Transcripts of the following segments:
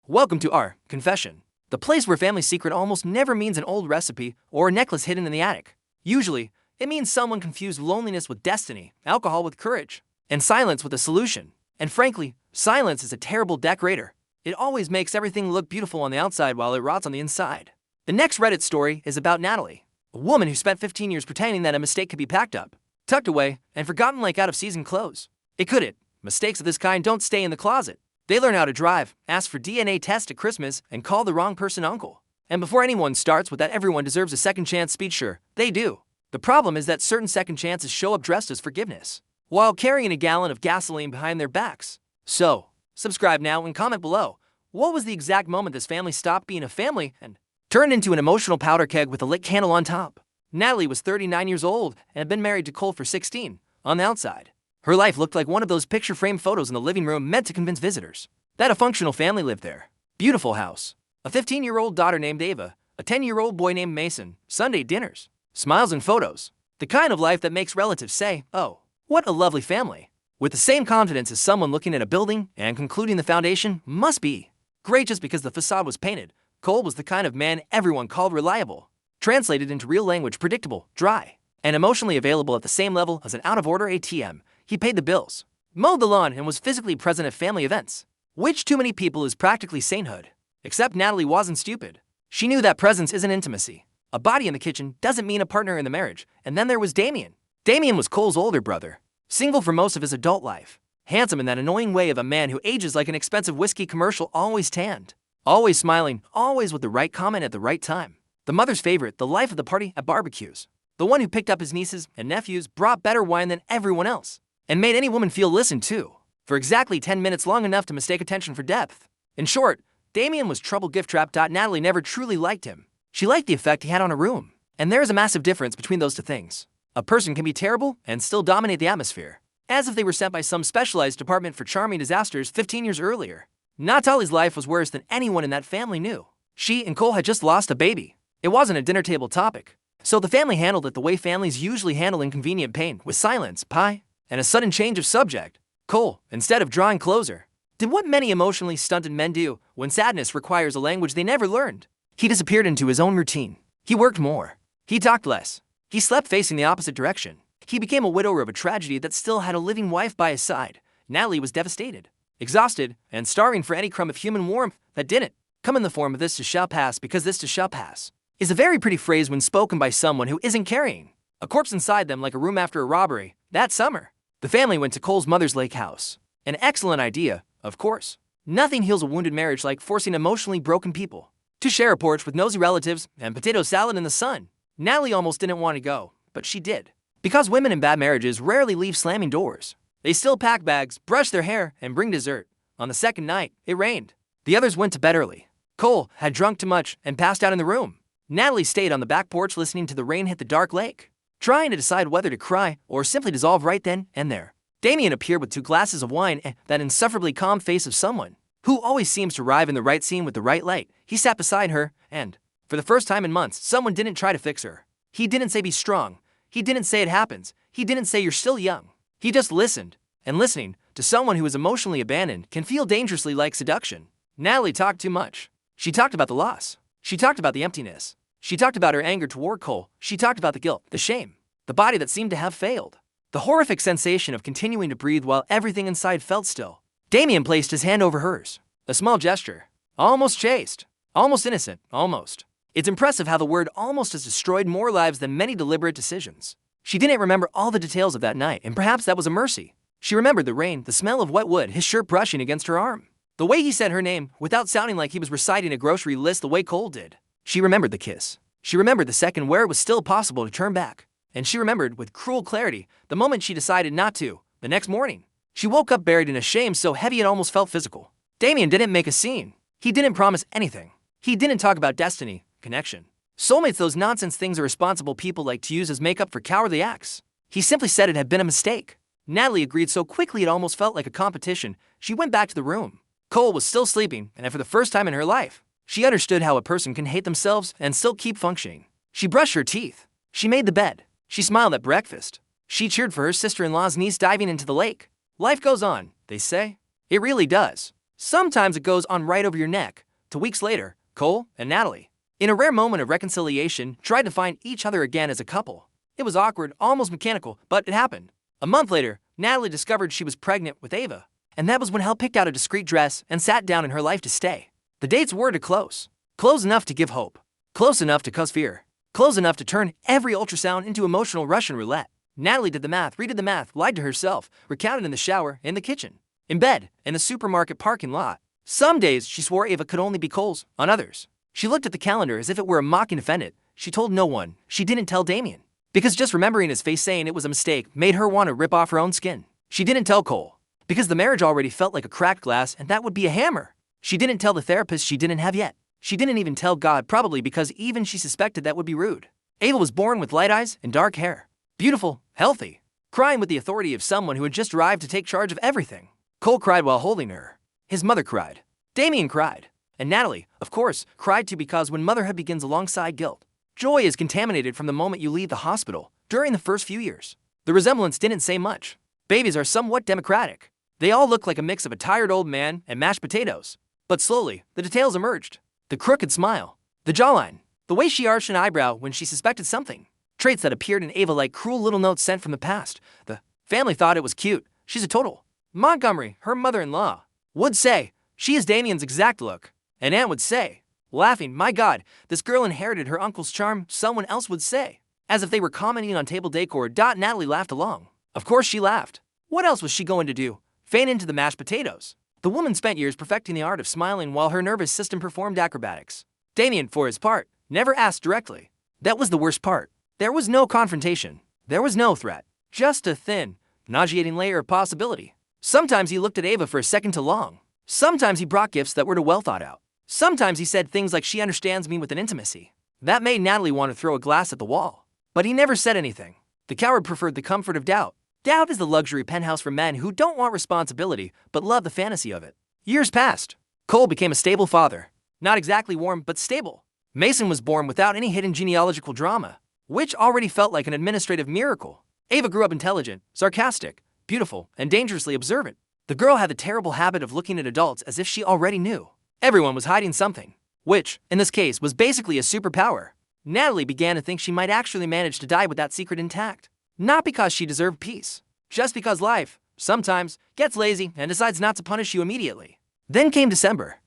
Welcome to our confession, the place where family secret almost never means an old recipe or a necklace hidden in the attic. Usually, it means someone confused loneliness with destiny, alcohol with courage, and silence with a solution. And frankly, silence is a terrible decorator. It always makes everything look beautiful on the outside while it rots on the inside. The next Reddit story is about Natalie, a woman who spent 15 years pretending that a mistake could be packed up, tucked away, and forgotten like out-of-season clothes. It couldn't. Mistakes of this kind don't stay in the closet. They learn how to drive, ask for DNA tests at Christmas, and call the wrong person uncle. And before anyone starts with that everyone deserves a second chance speech, sure, they do. The problem is that certain second chances show up dressed as forgiveness, while carrying a gallon of gasoline behind their backs. So, subscribe now and comment below. What was the exact moment this family stopped being a family and turned into an emotional powder keg with a lit candle on top? Natalie was 39 years old and had been married to Cole for 16, on the outside. Her life looked like one of those picture frame photos in the living room meant to convince visitors that a functional family lived there. Beautiful house, a 15-year-old daughter named Ava, a 10-year-old boy named Mason, Sunday dinners, smiles and photos. The kind of life that makes relatives say, "Oh, what a lovely family." With the same confidence as someone looking at a building and concluding the foundation must be great just because the facade was painted. Cole was the kind of man everyone called reliable. Translated into real language, predictable, dry, and emotionally available at the same level as an out-of-order ATM. He paid the bills, mowed the lawn, and was physically present at family events, which to many people is practically sainthood. Except Natalie wasn't stupid. She knew that presence isn't intimacy. A body in the kitchen doesn't mean a partner in the marriage. And then there was Damien. Damien was Cole's older brother, single for most of his adult life, handsome in that annoying way of a man who ages like an expensive whiskey commercial, always tanned, always smiling, always with the right comment at the right time. The mother's favorite, the life of the party at barbecues. The one who picked up his nieces and nephews, brought better wine than everyone else, and made any woman feel listened to, for exactly 10 minutes, long enough to mistake attention for depth. In short, Damien was trouble gift trap. Natalie never truly liked him. She liked the effect he had on a room. And there is a massive difference between those two things. A person can be terrible and still dominate the atmosphere, as if they were sent by some specialized department for charming disasters 15 years earlier. Natalie's life was worse than anyone in that family knew. She and Cole had just lost a baby. It wasn't a dinner table topic, so the family handled it the way families usually handle inconvenient pain, with silence, pie, and a sudden change of subject. Cole, instead of drawing closer, did what many emotionally stunted men do when sadness requires a language they never learned. He disappeared into his own routine. He worked more. He talked less. He slept facing the opposite direction. He became a widower of a tragedy that still had a living wife by his side. Natalie was devastated, exhausted, and starving for any crumb of human warmth that didn't come in the form of "this too shall pass," because "this too shall pass" is a very pretty phrase when spoken by someone who isn't carrying a corpse inside them like a room after a robbery. That summer, the family went to Cole's mother's lake house. An excellent idea, of course. Nothing heals a wounded marriage like forcing emotionally broken people to share a porch with nosy relatives and potato salad in the sun. Natalie almost didn't want to go, but she did. Because women in bad marriages rarely leave slamming doors. They still pack bags, brush their hair, and bring dessert. On the second night, it rained. The others went to bed early. Cole had drunk too much and passed out in the room. Natalie stayed on the back porch listening to the rain hit the dark lake, trying to decide whether to cry or simply dissolve right then and there. Damien appeared with 2 glasses of wine and that insufferably calm face of someone who always seems to arrive in the right scene with the right light. He sat beside her, and for the first time in months, someone didn't try to fix her. He didn't say be strong. He didn't say it happens. He didn't say you're still young. He just listened. And listening to someone who is emotionally abandoned can feel dangerously like seduction. Natalie talked too much. She talked about the loss. She talked about the emptiness. She talked about her anger toward Cole. She talked about the guilt, the shame, the body that seemed to have failed, the horrific sensation of continuing to breathe while everything inside felt still. Damien placed his hand over hers. A small gesture. Almost chaste. Almost innocent. Almost. It's impressive how the word almost has destroyed more lives than many deliberate decisions. She didn't remember all the details of that night, and perhaps that was a mercy. She remembered the rain, the smell of wet wood, his shirt brushing against her arm, the way he said her name without sounding like he was reciting a grocery list the way Cole did. She remembered the kiss. She remembered the second where it was still possible to turn back. And she remembered, with cruel clarity, the moment she decided not to. The next morning, she woke up buried in a shame so heavy it almost felt physical. Damien didn't make a scene. He didn't promise anything. He didn't talk about destiny, connection, soulmates, those nonsense things irresponsible people like to use as makeup for cowardly acts. He simply said it had been a mistake. Natalie agreed so quickly it almost felt like a competition. She went back to the room. Cole was still sleeping, and for the first time in her life, she understood how a person can hate themselves and still keep functioning. She brushed her teeth. She made the bed. She smiled at breakfast. She cheered for her sister-in-law's niece diving into the lake. Life goes on, they say. It really does. Sometimes it goes on right over your neck. 2 weeks later, Cole and Natalie, in a rare moment of reconciliation, tried to find each other again as a couple. It was awkward, almost mechanical, but it happened. A month later, Natalie discovered she was pregnant with Ava, and that was when Hal picked out a discreet dress and sat down in her life to stay. The dates were close. Close enough to give hope. Close enough to cause fear. Close enough to turn every ultrasound into emotional Russian roulette. Natalie did the math, redid the math, lied to herself, recounted in the shower, in the kitchen, in bed, in the supermarket parking lot. Some days she swore Ava could only be Cole's, on others she looked at the calendar as if it were a mocking defendant. She told no one. She didn't tell Damien, because just remembering his face saying it was a mistake made her want to rip off her own skin. She didn't tell Cole, because the marriage already felt like a cracked glass and that would be a hammer. She didn't tell the therapist she didn't have yet. She didn't even tell God, probably because even she suspected that would be rude. Ava was born with light eyes and dark hair. Beautiful, healthy, crying with the authority of someone who had just arrived to take charge of everything. Cole cried while holding her. His mother cried. Damien cried. And Natalie, of course, cried too, because when motherhood begins alongside guilt, joy is contaminated from the moment you leave the hospital. During the first few years, the resemblance didn't say much. Babies are somewhat democratic. They all look like a mix of a tired old man and mashed potatoes. But slowly, the details emerged. The crooked smile, the jawline, the way she arched an eyebrow when she suspected something. Traits that appeared in Ava like cruel little notes sent from the past. The family thought it was cute. She's a total. Montgomery, her mother-in-law, would say, she is Damien's exact look. And Aunt would say, laughing, my God, this girl inherited her uncle's charm. Someone else would say, as if they were commenting on table decor. Natalie laughed along. Of course she laughed. What else was she going to do? Feign into the mashed potatoes. The woman spent years perfecting the art of smiling while her nervous system performed acrobatics. Damien, for his part, never asked directly. That was the worst part. There was no confrontation. There was no threat. Just a thin, nauseating layer of possibility. Sometimes he looked at Ava for a second too long. Sometimes he brought gifts that were too well thought out. Sometimes he said things like, she understands me, with an intimacy that made Natalie want to throw a glass at the wall. But he never said anything. The coward preferred the comfort of doubt. Doubt is the luxury penthouse for men who don't want responsibility but love the fantasy of it. Years passed. Cole became a stable father. Not exactly warm, but stable. Mason was born without any hidden genealogical drama, which already felt like an administrative miracle. Ava grew up intelligent, sarcastic, beautiful, and dangerously observant. The girl had the terrible habit of looking at adults as if she already knew. Everyone was hiding something, which, in this case, was basically a superpower. Natalie began to think she might actually manage to die with that secret intact. Not because she deserved peace, just because life, sometimes, gets lazy and decides not to punish you immediately. Then came December.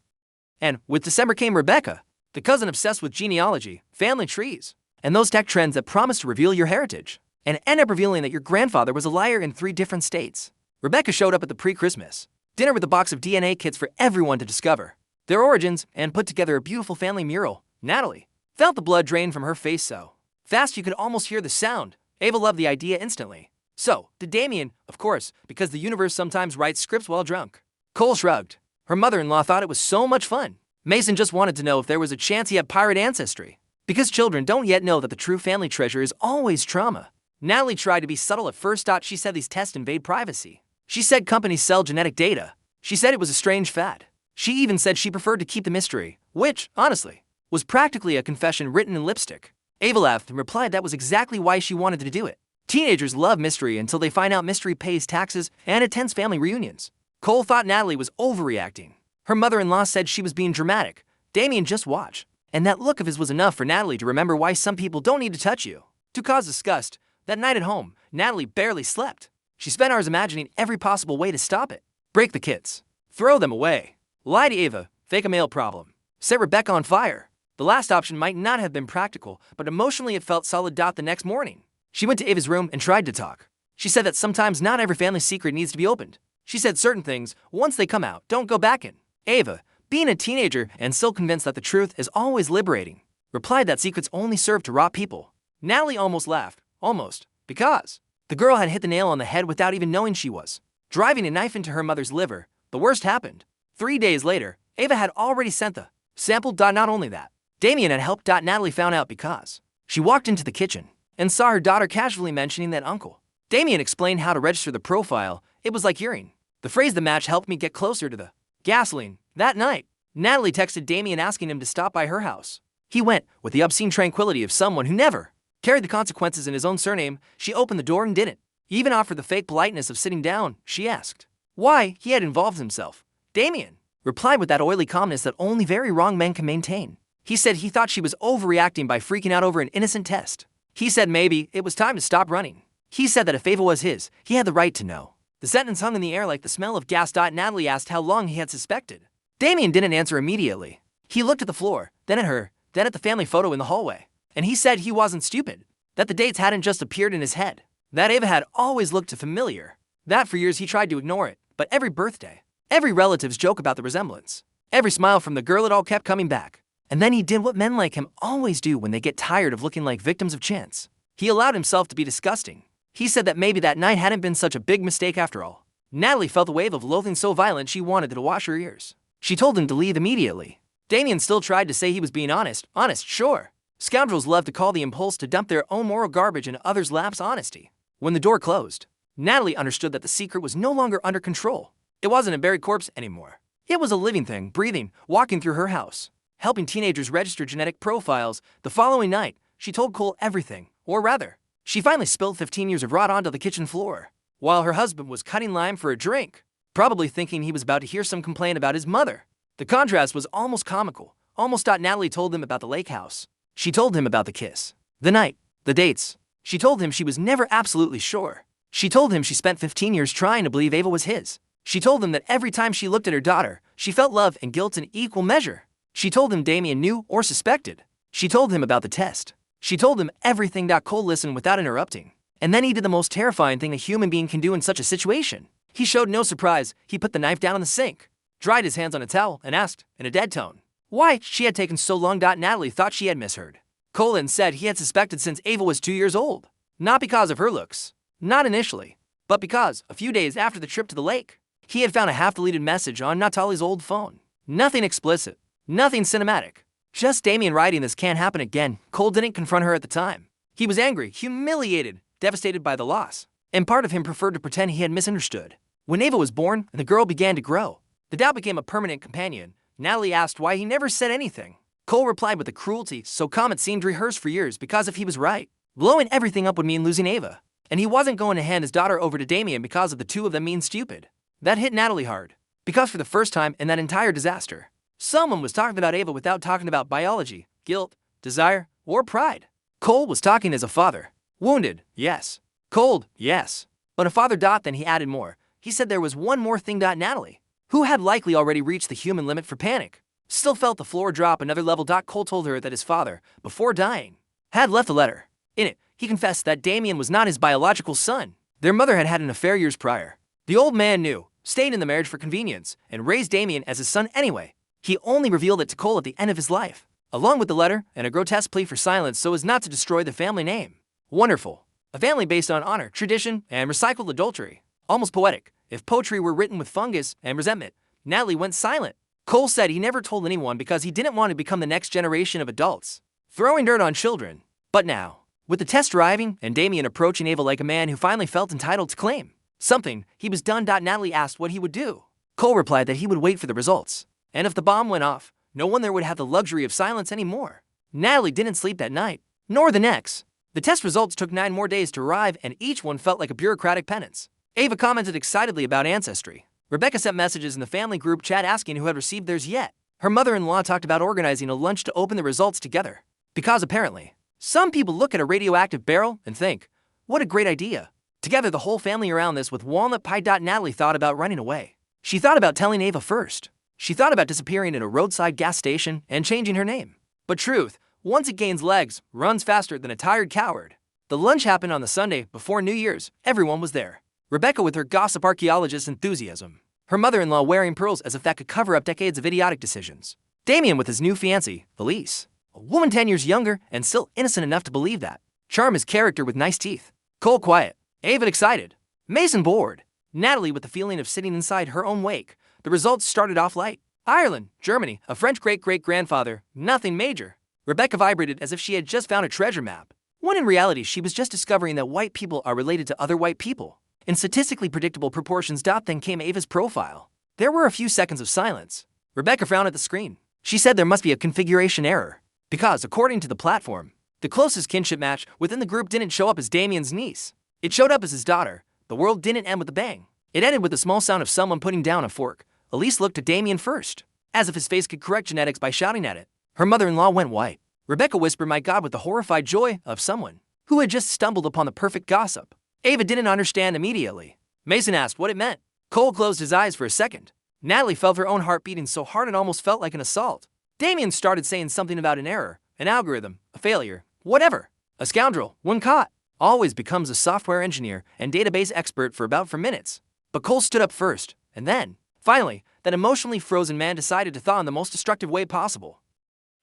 And with December came Rebecca, the cousin obsessed with genealogy, family trees, and those tech trends that promise to reveal your heritage, and end up revealing that your grandfather was a liar in 3 different states. Rebecca showed up at the pre-Christmas dinner with a box of DNA kits for everyone to discover their origins and put together a beautiful family mural. Natalie felt the blood drain from her face so fast you could almost hear the sound. Ava loved the idea instantly. So did Damien, of course, because the universe sometimes writes scripts while drunk. Cole shrugged. Her mother-in-law thought it was so much fun. Mason just wanted to know if there was a chance he had pirate ancestry, because children don't yet know that the true family treasure is always trauma. Natalie tried to be subtle at first. She said these tests invade privacy. She said companies sell genetic data. She said it was a strange fad. She even said she preferred to keep the mystery, which, honestly, was practically a confession written in lipstick. Ava laughed and replied that was exactly why she wanted to do it. Teenagers love mystery until they find out mystery pays taxes and attends family reunions. Cole thought Natalie was overreacting. Her mother-in-law said she was being dramatic. Damien, just watch. And that look of his was enough for Natalie to remember why some people don't need to touch you. To cause disgust, that night at home, Natalie barely slept. She spent hours imagining every possible way to stop it. Break the kits. Throw them away. Lie to Ava. Fake a male problem. Set Rebecca on fire. The last option might not have been practical, but emotionally it felt solid. The next morning, she went to Ava's room and tried to talk. She said that sometimes not every family secret needs to be opened. She said certain things, once they come out, don't go back in. Ava, being a teenager and still convinced that the truth is always liberating, replied that secrets only serve to rot people. Natalie almost laughed. Almost. Because the girl had hit the nail on the head without even knowing she was driving a knife into her mother's liver. The worst happened 3 days later. Ava had already sent the sample. Not only that, Damien had helped. Natalie found out because she walked into the kitchen and saw her daughter casually mentioning that uncle. Damien explained how to register the profile. It was like hearing the phrase, the match helped me get closer to the gasoline. That night, Natalie texted Damien asking him to stop by her house. He went with the obscene tranquility of someone who never carried the consequences in his own surname. She opened the door and didn't even offer the fake politeness of sitting down. She asked why he had involved himself. Damien replied with that oily calmness that only very wrong men can maintain. He said he thought she was overreacting by freaking out over an innocent test. He said maybe it was time to stop running. He said that if Ava was his, he had the right to know. The sentence hung in the air like the smell of gas. Natalie asked how long he had suspected. Damien didn't answer immediately. He looked at the floor, then at her, then at the family photo in the hallway. And he said he wasn't stupid. That the dates hadn't just appeared in his head. That Ava had always looked familiar. That for years he tried to ignore it, but every birthday, every relative's joke about the resemblance, every smile from the girl, it all kept coming back. And then he did what men like him always do when they get tired of looking like victims of chance. He allowed himself to be disgusting. He said that maybe that night hadn't been such a big mistake after all. Natalie felt a wave of loathing so violent she wanted to wash her ears. She told him to leave immediately. Damien still tried to say he was being honest. Honest, sure. Scoundrels love to call the impulse to dump their own moral garbage in others' laps honesty. When the door closed, Natalie understood that the secret was no longer under control. It wasn't a buried corpse anymore. It was a living thing, breathing, walking through her house, helping teenagers register genetic profiles. The following night, she told Cole everything, or rather, she finally spilled 15 years of rot onto the kitchen floor, while her husband was cutting lime for a drink, probably thinking he was about to hear some complaint about his mother. The contrast was almost comical. Almost. Natalie told him about the lake house. She told him about the kiss, the night, the dates. She told him she was never absolutely sure. She told him she spent 15 years trying to believe Ava was his. She told him that every time she looked at her daughter, she felt love and guilt in equal measure. She told him Damien knew or suspected. She told him about the test. She told him everything. Cole listened without interrupting. And then he did the most terrifying thing a human being can do in such a situation. He showed no surprise. He put the knife down in the sink, dried his hands on a towel, and asked, in a dead tone, why she had taken so long. Natalie thought she had misheard. Colin said he had suspected since Ava was 2 years old. Not because of her looks. Not initially. But because, a few days after the trip to the lake, he had found a half-deleted message on Natalie's old phone. Nothing explicit. Nothing cinematic. Just Damien writing, "This can't happen again." Cole didn't confront her at the time. He was angry, humiliated, devastated by the loss. And part of him preferred to pretend he had misunderstood. When Ava was born and the girl began to grow, the doubt became a permanent companion. Natalie asked why he never said anything. Cole replied with a cruelty so calm it seemed rehearsed for years, because if he was right, blowing everything up would mean losing Ava. And he wasn't going to hand his daughter over to Damien because of the two of them being stupid. That hit Natalie hard. Because for the first time in that entire disaster, someone was talking about Ava without talking about biology, guilt, desire, or pride. Cole was talking as a father. Wounded, yes. Cold, yes. But a father. Then he added more. He said there was one more thing. Natalie, who had likely already reached the human limit for panic, still felt the floor drop another level. Cole told her that his father, before dying, had left a letter. In it, he confessed that Damien was not his biological son. Their mother had had an affair years prior. The old man knew, stayed in the marriage for convenience, and raised Damien as his son anyway. He only revealed it to Cole at the end of his life, along with the letter and a grotesque plea for silence so as not to destroy the family name. Wonderful. A family based on honor, tradition, and recycled adultery. Almost poetic. If poetry were written with fungus and resentment. Natalie went silent. Cole said he never told anyone because he didn't want to become the next generation of adults, throwing dirt on children. But now, with the test arriving and Damien approaching Ava like a man who finally felt entitled to claim something, he was done. Natalie asked what he would do. Cole replied that he would wait for the results. And if the bomb went off, no one there would have the luxury of silence anymore. Natalie didn't sleep that night, nor the next. The test results took 9 more days to arrive, and each one felt like a bureaucratic penance. Ava commented excitedly about ancestry. Rebecca sent messages in the family group chat asking who had received theirs yet. Her mother-in-law talked about organizing a lunch to open the results together. Because apparently, some people look at a radioactive barrel and think, what a great idea. Together the whole family around this with walnut pie. Natalie thought about running away. She thought about telling Ava first. She thought about disappearing in a roadside gas station and changing her name. But truth, once it gains legs, runs faster than a tired coward. The lunch happened on the Sunday before New Year's. Everyone was there. Rebecca with her gossip archaeologist enthusiasm. Her mother-in-law wearing pearls as if that could cover up decades of idiotic decisions. Damien with his new fiancée, Elise. A woman 10 years younger and still innocent enough to believe that. Charm his character with nice teeth. Cole quiet. Ava excited. Mason bored. Natalie with the feeling of sitting inside her own wake. The results started off light. Ireland, Germany, a French great-great-grandfather, nothing major. Rebecca vibrated as if she had just found a treasure map, when in reality she was just discovering that white people are related to other white people in statistically predictable proportions. Then came Ava's profile. There were a few seconds of silence. Rebecca frowned at the screen. She said there must be a configuration error, because according to the platform, the closest kinship match within the group didn't show up as Damien's niece. It showed up as his daughter. The world didn't end with a bang. It ended with the small sound of someone putting down a fork, Elise looked to Damien first, as if his face could correct genetics by shouting at it. Her mother-in-law went white. Rebecca whispered, "My God," with the horrified joy of someone who had just stumbled upon the perfect gossip. Ava didn't understand immediately. Mason asked what it meant. Cole closed his eyes for a second. Natalie felt her own heart beating so hard it almost felt like an assault. Damien started saying something about an error, an algorithm, a failure, whatever. A scoundrel, when caught, always becomes a software engineer and database expert for minutes. But Cole stood up first, and then, finally, that emotionally frozen man decided to thaw in the most destructive way possible.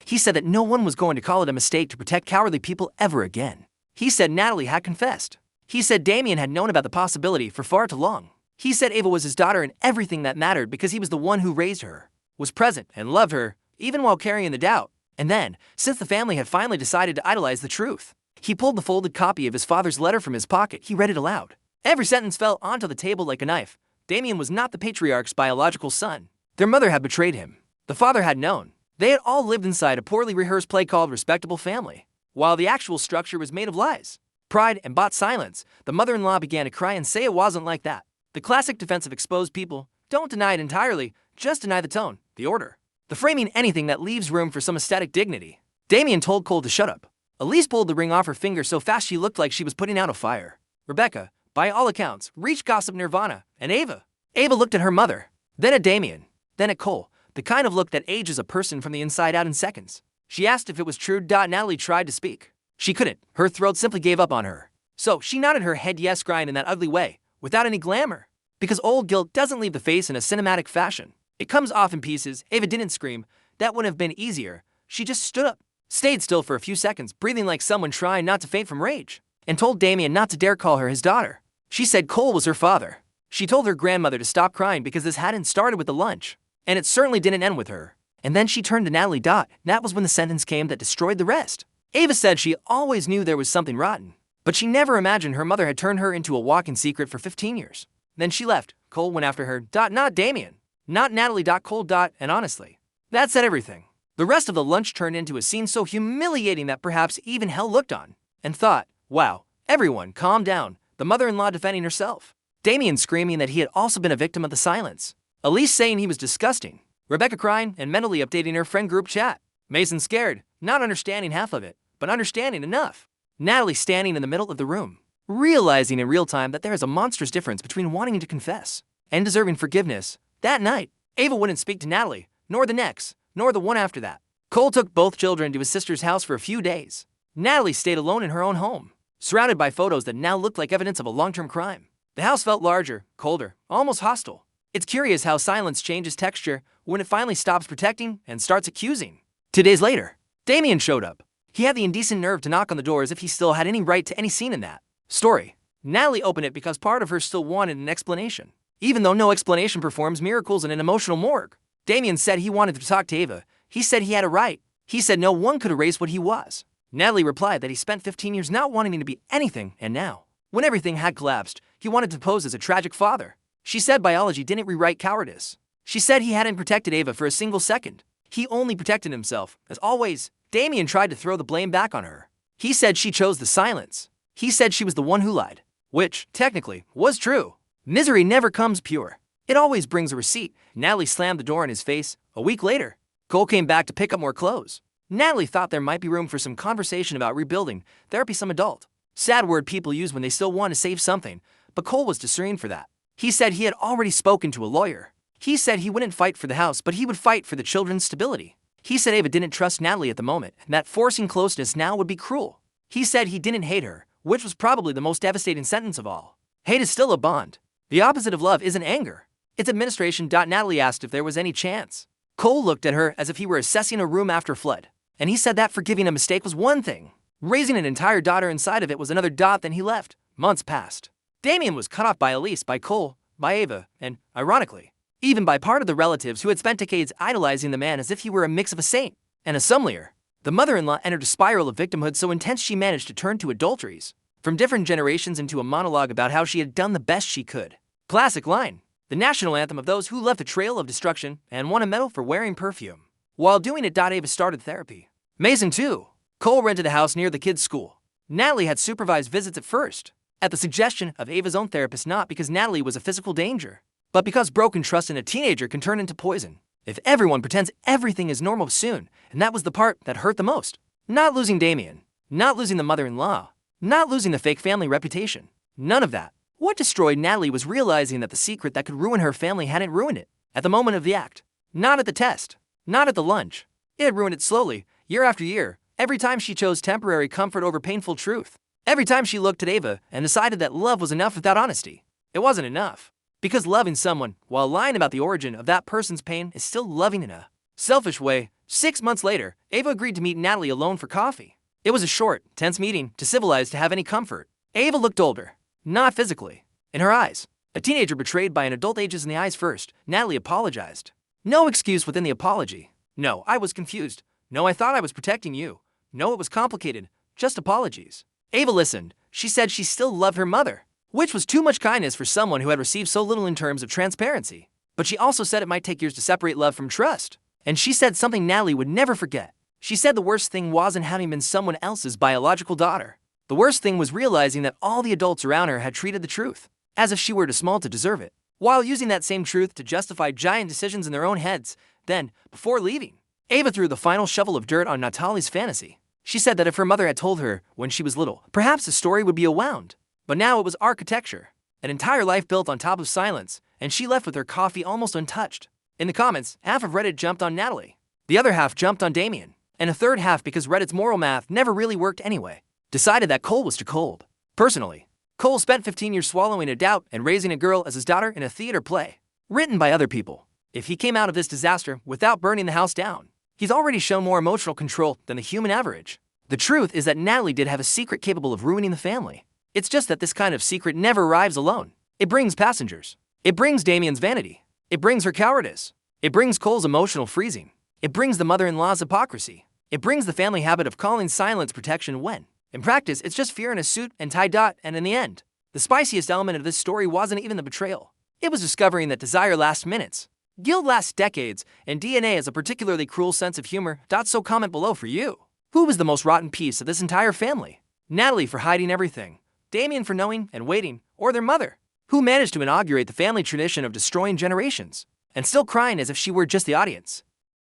He said that no one was going to call it a mistake to protect cowardly people ever again. He said Natalie had confessed. He said Damien had known about the possibility for far too long. He said Ava was his daughter and everything that mattered because he was the one who raised her, was present and loved her, even while carrying the doubt. And then, since the family had finally decided to idolize the truth, he pulled the folded copy of his father's letter from his pocket. He read it aloud. Every sentence fell onto the table like a knife. Damien was not the patriarch's biological son. Their mother had betrayed him. The father had known. They had all lived inside a poorly rehearsed play called Respectable Family, while the actual structure was made of lies, pride, and bought silence. The mother-in-law began to cry and say it wasn't like that. The classic defense of exposed people: don't deny it entirely, just deny the tone, the order, the framing, anything that leaves room for some aesthetic dignity. Damien told Cole to shut up. Elise pulled the ring off her finger so fast she looked like she was putting out a fire. Rebecca, by all accounts, reached gossip nirvana, and Ava looked at her mother, then at Damien, then at Cole, the kind of look that ages a person from the inside out in seconds. She asked if it was true. Natalie tried to speak. She couldn't. Her throat simply gave up on her. So she nodded her head yes, crying in that ugly way, without any glamour. Because old guilt doesn't leave the face in a cinematic fashion. It comes off in pieces. Ava didn't scream. That would have been easier. She just stood up, stayed still for a few seconds, breathing like someone trying not to faint from rage, and told Damien not to dare call her his daughter. She said Cole was her father. She told her grandmother to stop crying because this hadn't started with the lunch, and it certainly didn't end with her. And then she turned to Natalie. That was when the sentence came that destroyed the rest. Ava said she always knew there was something rotten, but she never imagined her mother had turned her into a walking secret for 15 years. Then she left. Cole went after her. Not Damien. Not Natalie. Cole. And honestly, that said everything. The rest of the lunch turned into a scene so humiliating that perhaps even hell looked on and thought, wow, everyone calm down. The mother-in-law defending herself. Damien screaming that he had also been a victim of the silence. Elise saying he was disgusting. Rebecca crying and mentally updating her friend group chat. Mason scared, not understanding half of it, but understanding enough. Natalie standing in the middle of the room, realizing in real time that there is a monstrous difference between wanting to confess and deserving forgiveness. That night, Ava wouldn't speak to Natalie, nor the next, nor the one after that. Cole took both children to his sister's house for a few days. Natalie stayed alone in her own home, surrounded by photos that now looked like evidence of a long-term crime. The house felt larger, colder, almost hostile. It's curious how silence changes texture when it finally stops protecting and starts accusing. 2 days later, Damien showed up. He had the indecent nerve to knock on the door as if he still had any right to any scene in that story. Natalie opened it because part of her still wanted an explanation, even though no explanation performs miracles in an emotional morgue. Damien said he wanted to talk to Ava. He said he had a right. He said no one could erase what he was. Natalie replied that he spent 15 years not wanting to be anything, and now, when everything had collapsed, he wanted to pose as a tragic father. She said biology didn't rewrite cowardice. She said he hadn't protected Ava for a single second. He only protected himself. As always, Damien tried to throw the blame back on her. He said she chose the silence. He said she was the one who lied, which, technically, was true. Misery never comes pure. It always brings a receipt. Natalie slammed the door in his face. A week later, Cole came back to pick up more clothes. Natalie thought there might be room for some conversation about rebuilding, therapy, some adult. Sad word people use when they still want to save something, but Cole was discerning for that. He said he had already spoken to a lawyer. He said he wouldn't fight for the house, but he would fight for the children's stability. He said Ava didn't trust Natalie at the moment, and that forcing closeness now would be cruel. He said he didn't hate her, which was probably the most devastating sentence of all. Hate is still a bond. The opposite of love isn't anger. It's administration. Natalie asked if there was any chance. Cole looked at her as if he were assessing a room after flood, and he said that forgiving a mistake was one thing. Raising an entire daughter inside of it was another. Then he left. Months passed. Damien was cut off by Elise, by Cole, by Ava, and, ironically, even by part of the relatives who had spent decades idolizing the man as if he were a mix of a saint and a sommelier. The mother-in-law entered a spiral of victimhood so intense she managed to turn to adulteries from different generations into a monologue about how she had done the best she could. Classic line. The national anthem of those who left a trail of destruction and won a medal for wearing perfume. While doing it, Ava started therapy. Mason too. Cole rented a house near the kids' school. Natalie had supervised visits at first, at the suggestion of Ava's own therapist, not because Natalie was a physical danger. But because broken trust in a teenager can turn into poison. If everyone pretends everything is normal soon, and that was the part that hurt the most. Not losing Damien, not losing the mother-in-law, not losing the fake family reputation. None of that. What destroyed Natalie was realizing that the secret that could ruin her family hadn't ruined it at the moment of the act. Not at the test, not at the lunch. It had ruined it slowly, year after year, every time she chose temporary comfort over painful truth. Every time she looked at Ava and decided that love was enough without honesty. It wasn't enough. Because loving someone while lying about the origin of that person's pain is still loving in a selfish way. 6 months later, Ava agreed to meet Natalie alone for coffee. It was a short, tense meeting, too civilized to have any comfort. Ava looked older, not physically, in her eyes. A teenager betrayed by an adult ages in the eyes first. Natalie apologized. No excuse within the apology. No, I was confused. No, I thought I was protecting you. No, it was complicated. Just apologies. Ava listened. She said she still loved her mother, which was too much kindness for someone who had received so little in terms of transparency. But she also said it might take years to separate love from trust. And she said something Natalie would never forget. She said the worst thing wasn't having been someone else's biological daughter. The worst thing was realizing that all the adults around her had treated the truth as if she were too small to deserve it, while using that same truth to justify giant decisions in their own heads. Then, before leaving, Ava threw the final shovel of dirt on Natalie's fantasy. She said that if her mother had told her when she was little, perhaps the story would be wound. But now it was architecture, an entire life built on top of silence, and she left with her coffee almost untouched. In the comments, half of Reddit jumped on Natalie. The other half jumped on Damien. And a third half, because Reddit's moral math never really worked anyway, decided that Cole was too cold. Personally, Cole spent 15 years swallowing a doubt and raising a girl as his daughter in a theater play, written by other people. If he came out of this disaster without burning the house down, he's already shown more emotional control than the human average. The truth is that Natalie did have a secret capable of ruining the family. It's just that this kind of secret never arrives alone. It brings passengers. It brings Damien's vanity. It brings her cowardice. It brings Cole's emotional freezing. It brings the mother-in-law's hypocrisy. It brings the family habit of calling silence protection when, in practice, it's just fear in a suit and tie dot. And in the end, the spiciest element of this story wasn't even the betrayal. It was discovering that desire lasts minutes, guilt lasts decades, and DNA has a particularly cruel sense of humor. So comment below for you. Who was the most rotten piece of this entire family? Natalie for hiding everything, Damien for knowing and waiting, or their mother, who managed to inaugurate the family tradition of destroying generations, and still crying as if she were just the audience?